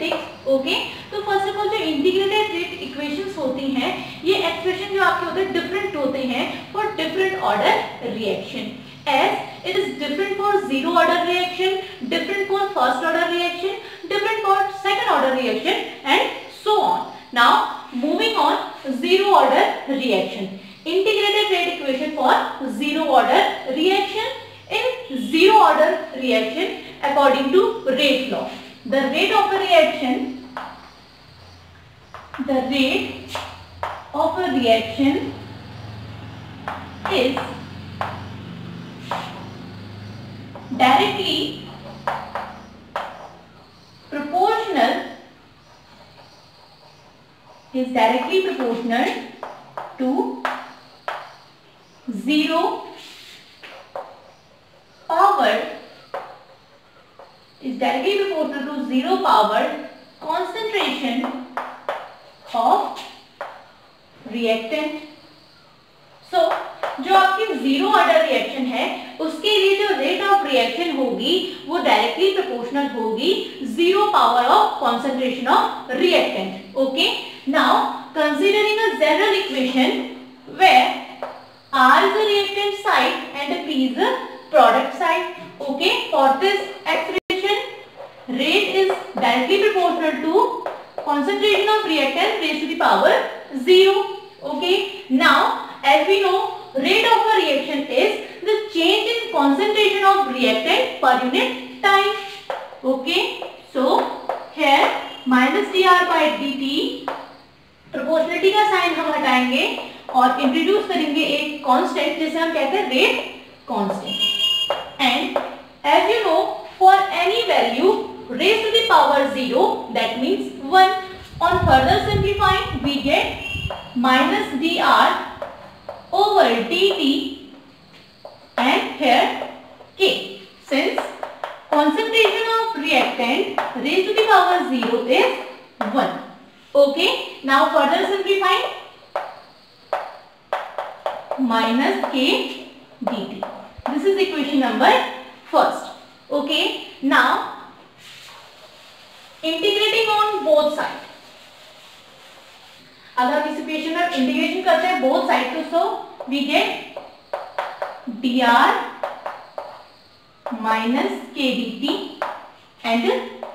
Mathematics. Okay, तो first of all जो integrated rate equations होती हैं, ये एक्सप्रेशन जो आपके होते हैं डिफरेंट होते हैं for different order reaction, as it is different for zero order reaction, different for first order reaction, different for second order reaction, and so on. Now moving on, zero order reaction, integrated rate equation for zero order reaction. In zero order reaction, according to rate law, the rate of a reaction is directly proportional to zero power concentration of reactant. So जो आपकी zero order reaction है उसके लिए जो rate of reaction होगी वो directly proportional होगी zero power of concentration of reactant. Okay, now considering a general equation where R is the reactant side and P is the product side. Okay, for this expression, rate is directly proportional to concentration of reactant raised to the power 0. Okay, now as we know, rate of a reaction is the change in concentration of reactant per unit time. Okay, so here minus dr by dt, proportionality का sign हम हटाएंगे और introduce करेंगे एक constant जिसे हम कहते हैं rate constant. And as you know, for any value raised to the power 0, that means 1. On further simplifying we get minus dr over dt and here k. Since concentration of reactant raised to the power 0 is 1. Okay, now further simplifying, minus k dt. This is equation number first. Okay, now integrating on both sides. अगर हम इस equation में integration करते हैं both side तो so we get dr minus k dt and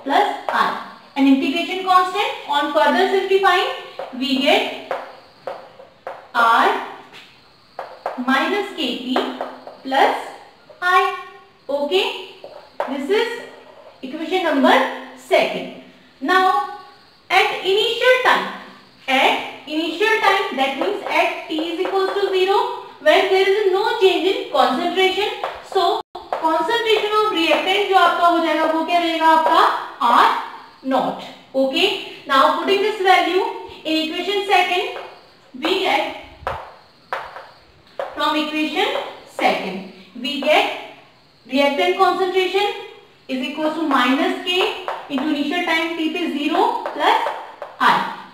plus r. An integration constant. On further simplifying we get r minus kp plus I. Okay, this is equation number second. Now at initial time, that means at t is equals to 0, when there is no change in concentration, so concentration of reactant जो आपका हो जाएगा वो क्या रहेगा आपका R naught. Okay, now putting this value in equation second, we get from equation second we get reactant concentration is equals to minus k into initial time t पे 0 plus I.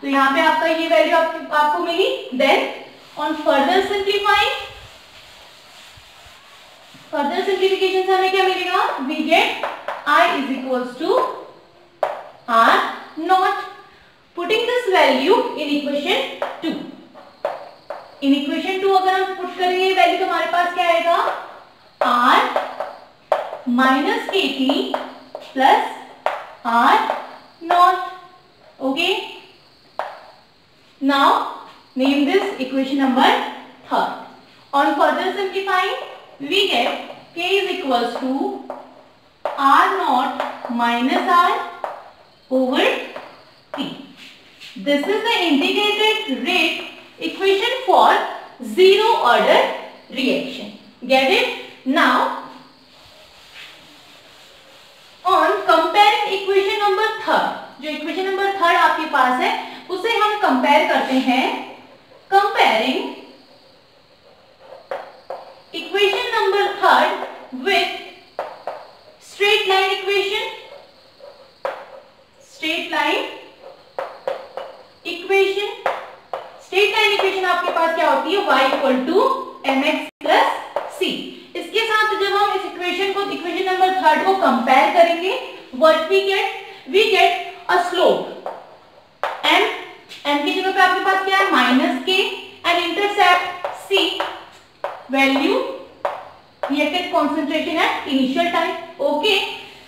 तो यहाँ पे आपका ये वैल्यू आपको मिली. Then on further simplification से हमें क्या मिलेगा? We get I is equals to R naught. Putting this value in equation 2. In equation 2 अगर हम पुट करेंगे वैल्यू तो हमारे पास क्या आएगा? R minus KT plus R naught. Okay. Now name this equation number third. On further simplifying, we get k is equals to R naught minus R over T. This is the integrated rate equation for zero order reaction. Get it? Now on comparing equation number third, जो equation number third आपके पास है उसे हम compare करते हैं. Comparing equation number third with straight line equation. Straight line equation आपके पास क्या होती है? y equal to mx plus c. इसके साथ जब हम इस इक्वेशन नंबर थर्ड को कंपेयर करेंगे, what we get? We get a slope. at initial time. Okay.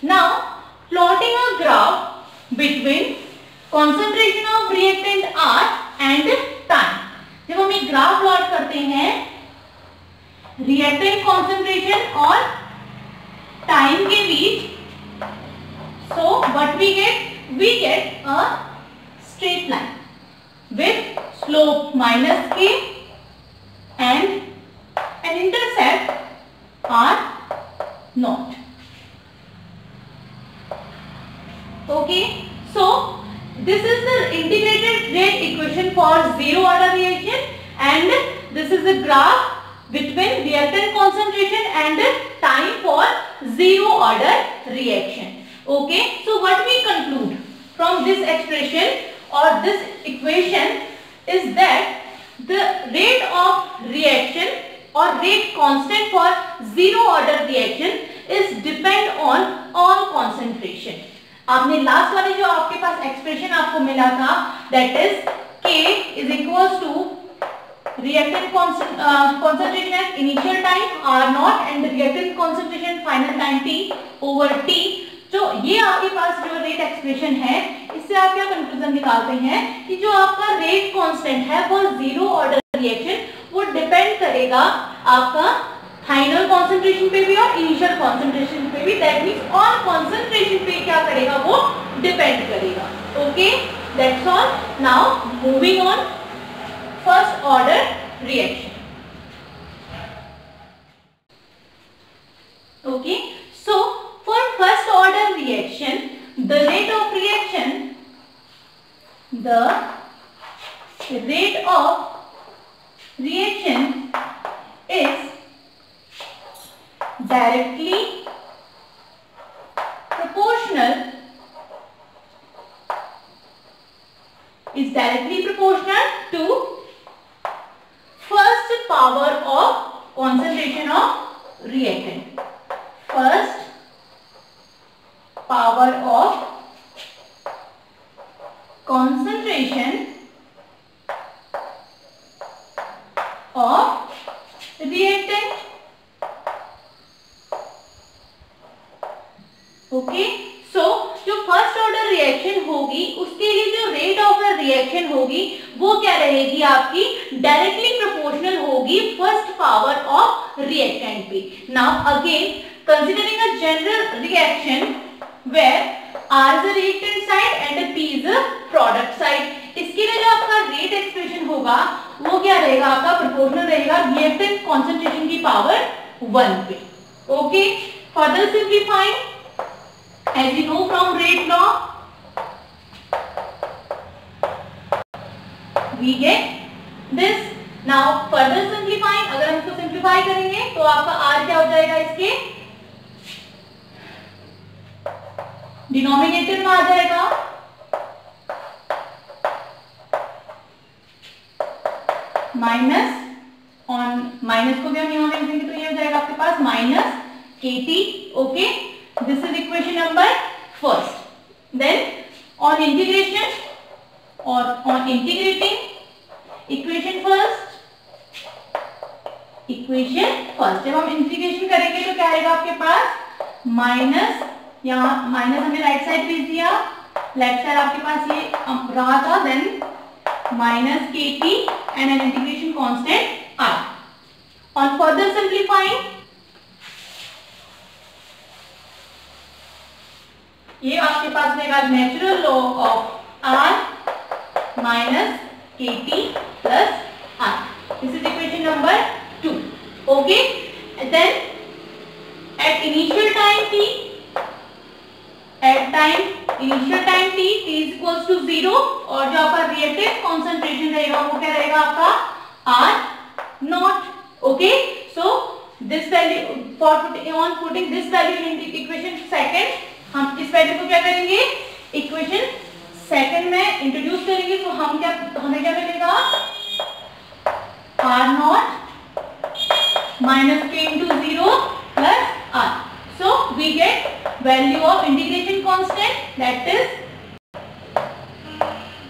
Now plotting a graph between concentration of reactant R and time. जब हम एक ग्राफ प्लॉट करते हैं रिएक्टेंट कॉन्सेंट्रेशन और टाइम के बीच, so what we get a straight line with slope minus k and an intercept r naught. Okay, so this is the integrated rate equation for zero order reaction, and this is the graph between reactant concentration and time for zero order reaction. Okay, so what we conclude from this expression or this equation is that the rate of reaction or rate constant for zero order reaction is depend on concentration. आपने last वाले जो आपके पास expression आपको मिला था, that is K is equals to reactant concentration at initial time R naught and the reactant concentration final time T over T. जो ये आपके पास जो रेट एक्सप्रेशन है, इससे आप क्या कंक्लूजन निकालते हैं कि जो आपका रेट कांस्टेंट है वो जीरो ऑर्डर रिएक्शन वो डिपेंड करेगा आपका फाइनल कंसंट्रेशन पे भी और इनिशियल कंसंट्रेशन पे भी. दैट मींस ऑन कंसंट्रेशन पे क्या करेगा वो डिपेंड करेगा. Okay, that's all. Now moving on first order reaction. Okay, so for first order reaction, the rate of reaction is directly proportional to first power of concentration of reactant. First power of concentration of reactant. Okay, so जो first order reaction होगी उसके लिए जो rate of the reaction होगी वो क्या रहेगी आपकी, डायरेक्टली प्रोपोर्शनल होगी फर्स्ट पावर ऑफ रिएक्टेंट पे. Now again considering a general reaction where R is the reactant side and P is the product side. इसके लिए जो आपका रेट एक्सप्रेशन होगा वो क्या रहेगा आपका, प्रोपोर्शनल रहेगा रिएक्टेंट कंसंट्रेशन की पावर 1 पे. Okay, further simplifying as you know from rate law we get this. Now further simplifying, अगर हम इसको सिंप्लीफाई करेंगे तो आपका R क्या हो जाएगा, इसके डिनोमिनेटर में आ जाएगा माइनस, ऑन माइनस को भी हम यहां लिखेंगे तो ये हो जाएगा आपके पास minus KT. Okay, this is equation number first. Then on integration और ऑन इंटीग्रेटिंग इक्वेशन फर्स्ट जब हम इंटीग्रेशन करेंगे तो क्या आएगा आपके पास माइनस, यहाँ माइनस हमने राइट साइड भेज दिया, लेफ्ट साइड आपके पास ये रहा था, then minus KT and an integration constant R. On further simplifying ये आपके पास रहेगा natural log of R minus KT plus R. This is equation number 2. Okay, then at initial time T, initial time T is equals to 0 और जो आपका reactant concentration रहेगा वो क्या रहेगा आपका R naught. Okay, so this value for putting this value in equation second, हम इस वैल्यू को क्या करेंगे, इक्वेशन सेकंड में इंट्रोड्यूस करेंगे. तो हम क्या, हमें क्या मिलेगा, R naught minus K into 0 plus R. So we get value of integration constant, that is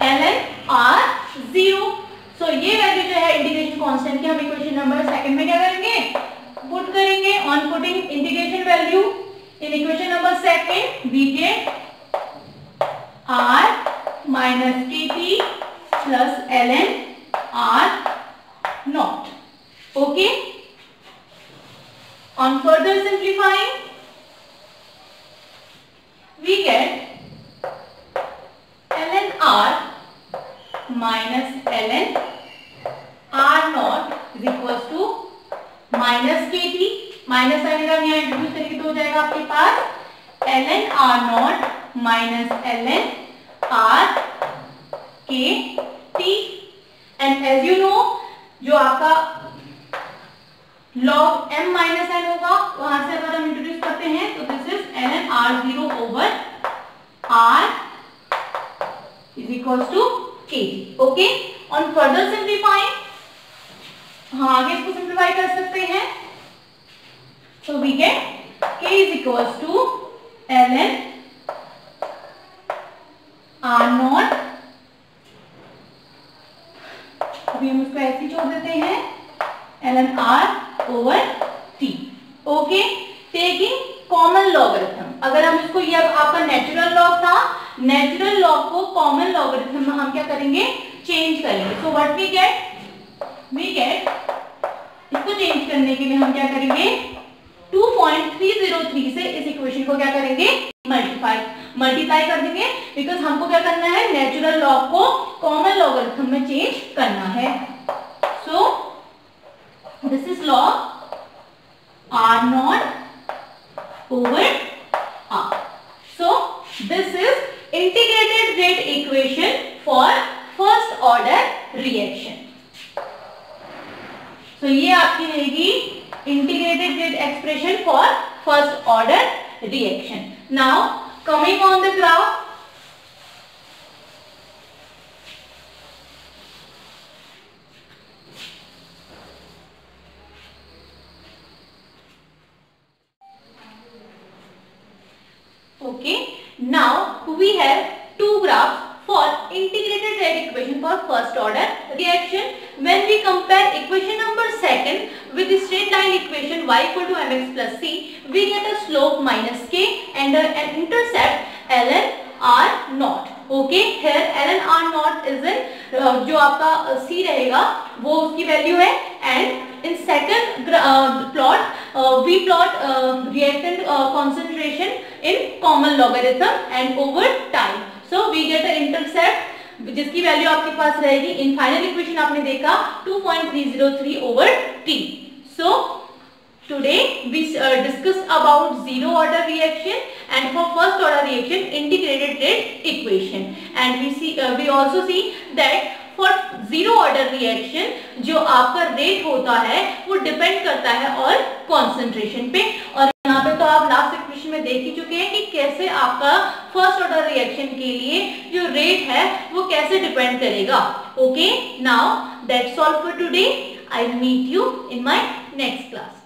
ln R 0. So ये वैल्यू जो है इंटीग्रेशन कांस्टेंट की हम इक्वेशन नंबर सेकंड में क्या करेंगे, पुट करेंगे. On putting integration value R minus KT plus ln R naught. Okay. On further simplifying, we get ln R minus ln R naught is equals to minus k t, minus आने का यहाँ introduce करेंगे तो हो जाएगा आपके पास ln R naught minus ln R k t. And as you know जो आपका log m माइनस n होगा वहां से अगर हम इंट्रोड्यूस करते हैं तो this is ln R0 over R is equals to KT. Okay. On further simplifying, हाँ आगे इसको सिंप्लीफाई कर सकते हैं. So we get K is equals to ln R naught. अभी हम उसको ऐसे छोड़ देते हैं ln R over T. Okay. Taking common logarithm, अगर हम इसको, ये आपका नेचुरल लॉग था, नेचुरल लॉग को कॉमन लॉगरिथम में हम क्या करेंगे, चेंज करेंगे. सो व्हाट वी गेट, इसको चेंज करने के लिए हम क्या करेंगे, 2.303 से इस इक्वेशन को क्या करेंगे, मल्टीप्लाई कर देंगे, बिकॉज हमको क्या करना है, नेचुरल लॉग को कॉमन लॉगरिथम में चेंज करना है. So this is log R naught over R. So this is integrated rate equation for first order reaction. So ये आपकी रहेगी integrated rate expression for first order reaction. Now coming on the graph, okay, now we have two graphs for integrated rate equation for first order reaction. When we compare equation number second with the straight line equation y equal to mx plus c, we get a slope minus k and an intercept ln R naught. Okay, here ln R naught is in जो आपका c रहेगा वो उसकी value है. And in second plot we plot reactant concentration in common logarithm and over time. So we get an intercept जिसकी value आपके पास रहेगी, in final equation आपने देखा 2.303 over t. So today we discussed about zero order reaction and for first order reaction integrated rate equation, and we also see that for zero order reaction जो आपका rate होता है वो depend करता है और कॉन्सेंट्रेशन पे. और यहाँ पे तो आप लास्ट इक्वेशन में देख ही चुके हैं कि कैसे आपका फर्स्ट ऑर्डर रिएक्शन के लिए जो रेट है वो कैसे डिपेंड करेगा. Okay, now that's all for today. I meet you in my next class.